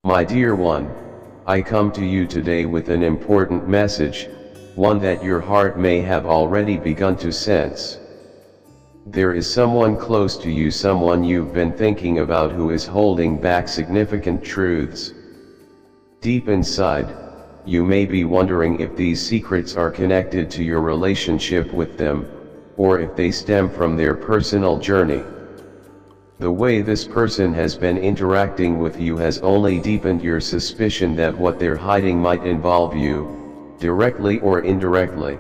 My dear one, I come to you today with an important message, one that your heart may have already begun to sense. There is someone close to you, someone you've been thinking about, who is holding back significant truths. Deep inside, you may be wondering if these secrets are connected to your relationship with them, or if they stem from their personal journey. The way this person has been interacting with you has only deepened your suspicion that what they're hiding might involve you, directly or indirectly.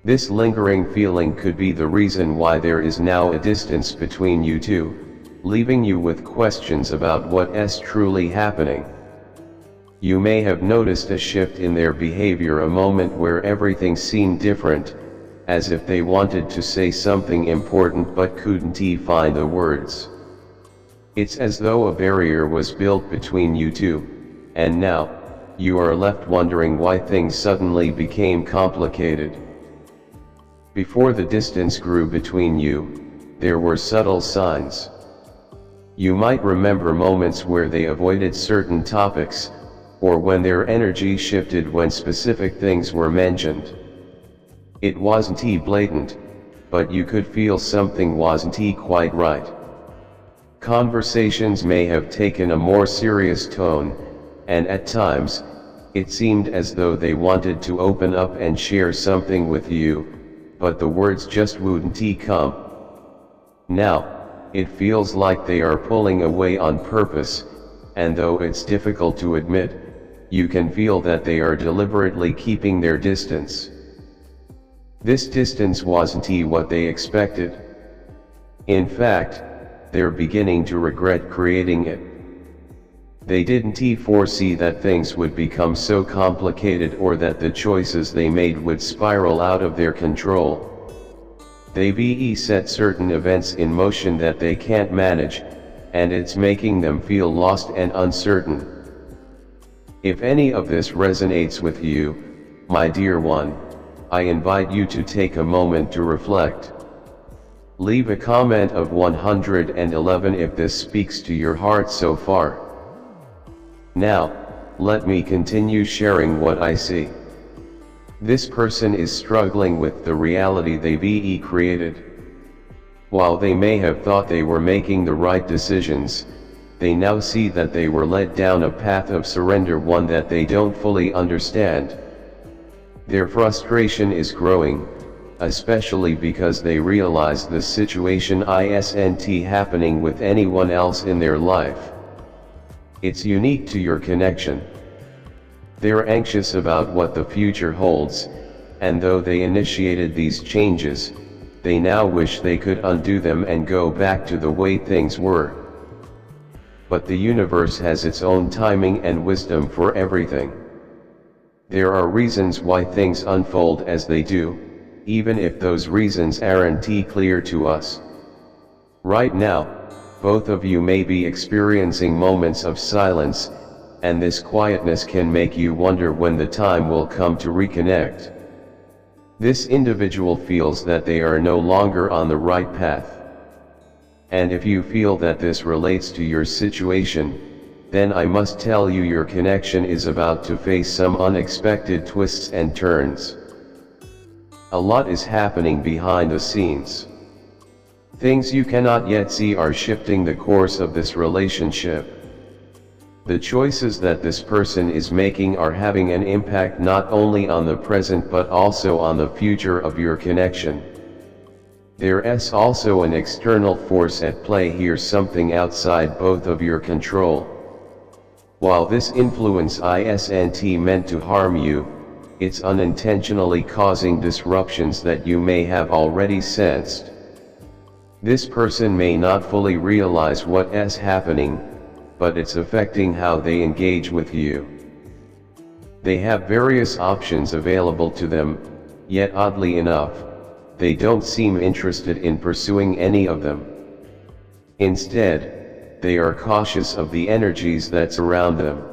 This lingering feeling could be the reason why there is now a distance between you two, leaving you with questions about what is truly happening. You may have noticed a shift in their behavior, a moment where everything seemed different, as if they wanted to say something important but couldn't find the words. It's as though a barrier was built between you two, and now, you are left wondering why things suddenly became complicated. Before the distance grew between you, there were subtle signs. You might remember moments where they avoided certain topics, or when their energy shifted when specific things were mentioned. It wasn't blatant, but you could feel something wasn't quite right. Conversations may have taken a more serious tone, and at times, it seemed as though they wanted to open up and share something with you, but the words just wouldn't come. Now, it feels like they are pulling away on purpose, and though it's difficult to admit, you can feel that they are deliberately keeping their distance. This distance wasn't what they expected. In fact, they're beginning to regret creating it. They didn't foresee that things would become so complicated, or that the choices they made would spiral out of their control. They've set certain events in motion that they can't manage, and it's making them feel lost and uncertain. If any of this resonates with you, my dear one, I invite you to take a moment to reflect. Leave a comment of 111 if this speaks to your heart so far. Now, let me continue sharing what I see. This person is struggling with the reality they've created. While they may have thought they were making the right decisions, they now see that they were led down a path of surrender, one that they don't fully understand. Their frustration is growing, especially because they realize the situation isn't happening with anyone else in their life. It's unique to your connection. They're anxious about what the future holds, and though they initiated these changes, they now wish they could undo them and go back to the way things were. But the universe has its own timing and wisdom for everything. There are reasons why things unfold as they do, even if those reasons aren't clear to us. Right now, both of you may be experiencing moments of silence, and this quietness can make you wonder when the time will come to reconnect. This individual feels that they are no longer on the right path. And if you feel that this relates to your situation, then I must tell you your connection is about to face some unexpected twists and turns. A lot is happening behind the scenes. Things you cannot yet see are shifting the course of this relationship. The choices that this person is making are having an impact not only on the present but also on the future of your connection. There's also an external force at play here, something outside both of your control. While this influence isn't meant to harm you, it's unintentionally causing disruptions that you may have already sensed. This person may not fully realize what is happening, but it's affecting how they engage with you. They have various options available to them, yet oddly enough, they don't seem interested in pursuing any of them. Instead, they are cautious of the energies that surround them.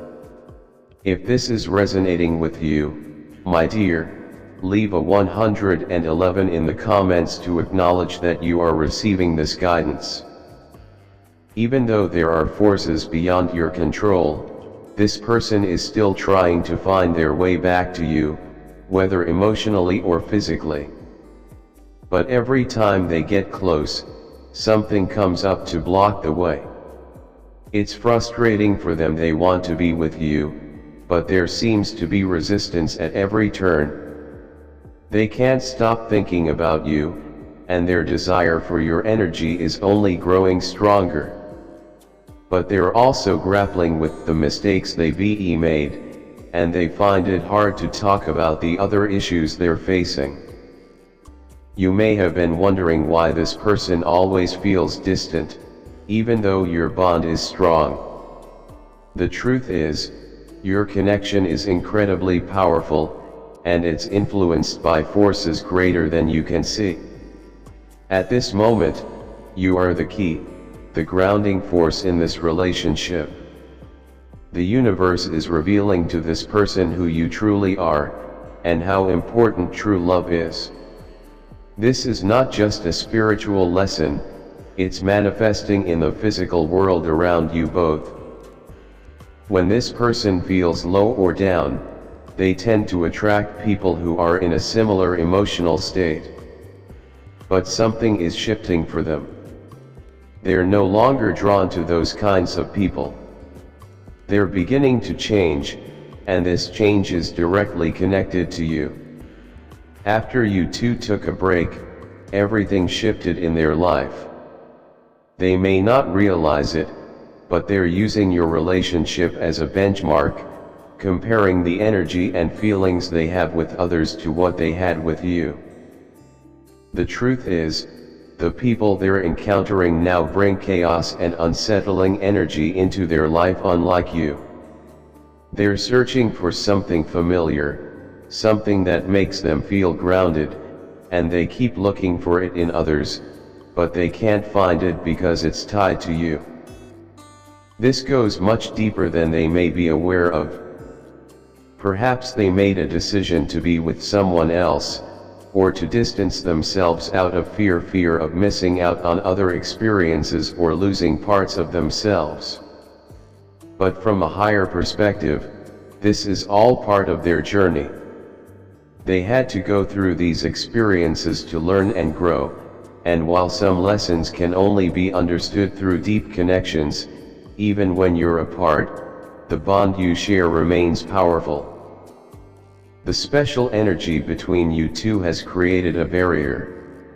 If this is resonating with you, my dear, leave a 111 in the comments to acknowledge that you are receiving this guidance. Even though there are forces beyond your control, this person is still trying to find their way back to you, whether emotionally or physically. But every time they get close, something comes up to block the way. It's frustrating for them. They want to be with you, but there seems to be resistance at every turn. They can't stop thinking about you, and their desire for your energy is only growing stronger. But they're also grappling with the mistakes they've made, and they find it hard to talk about the other issues they're facing. You may have been wondering why this person always feels distant, even though your bond is strong. The truth is, your connection is incredibly powerful, and it's influenced by forces greater than you can see. At this moment, you are the key, the grounding force in this relationship. The universe is revealing to this person who you truly are, and how important true love is. This is not just a spiritual lesson, it's manifesting in the physical world around you both. When this person feels low or down, they tend to attract people who are in a similar emotional state. But something is shifting for them. They're no longer drawn to those kinds of people. They're beginning to change, and this change is directly connected to you. After you two took a break, everything shifted in their life. They may not realize it, but they're using your relationship as a benchmark, comparing the energy and feelings they have with others to what they had with you. The truth is, the people they're encountering now bring chaos and unsettling energy into their life unlike you. They're searching for something familiar, something that makes them feel grounded, and they keep looking for it in others, but they can't find it because it's tied to you. This goes much deeper than they may be aware of. Perhaps they made a decision to be with someone else, or to distance themselves out of fear of missing out on other experiences or losing parts of themselves. But from a higher perspective, this is all part of their journey. They had to go through these experiences to learn and grow, and while some lessons can only be understood through deep connections, even when you're apart, the bond you share remains powerful. The special energy between you two has created a barrier.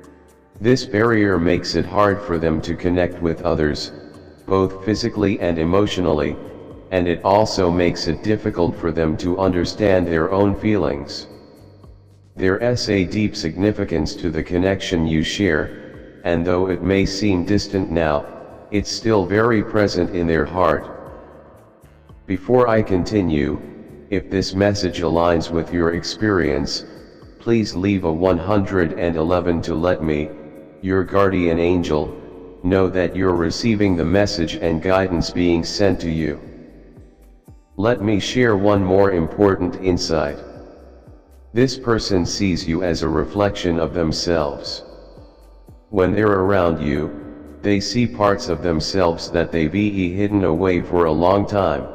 This barrier makes it hard for them to connect with others, both physically and emotionally, and it also makes it difficult for them to understand their own feelings. There's a deep significance to the connection you share, and though it may seem distant now, it's still very present in their heart. Before I continue, if this message aligns with your experience, please leave a 111 to let me, your guardian angel, know that you're receiving the message and guidance being sent to you. Let me share one more important insight. This person sees you as a reflection of themselves. When they're around you, they see parts of themselves that they've hidden away for a long time.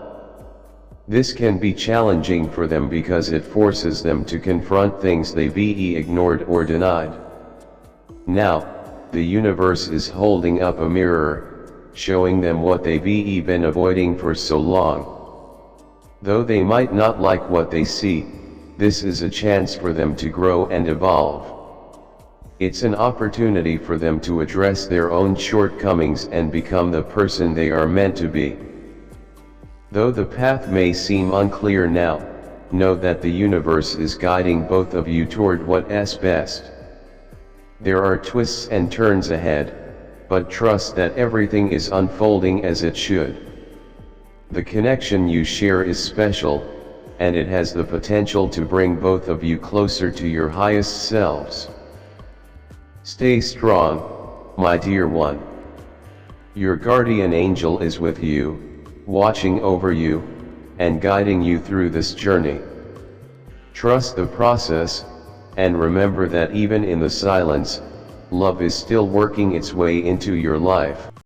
This can be challenging for them because it forces them to confront things they've ignored or denied. Now, the universe is holding up a mirror, showing them what they've been avoiding for so long. Though they might not like what they see, this is a chance for them to grow and evolve. It's an opportunity for them to address their own shortcomings and become the person they are meant to be. Though the path may seem unclear now, know that the universe is guiding both of you toward what's best. There are twists and turns ahead, but trust that everything is unfolding as it should. The connection you share is special, and it has the potential to bring both of you closer to your highest selves. Stay strong, my dear one. Your guardian angel is with you, watching over you, and guiding you through this journey. Trust the process, and remember that even in the silence, love is still working its way into your life.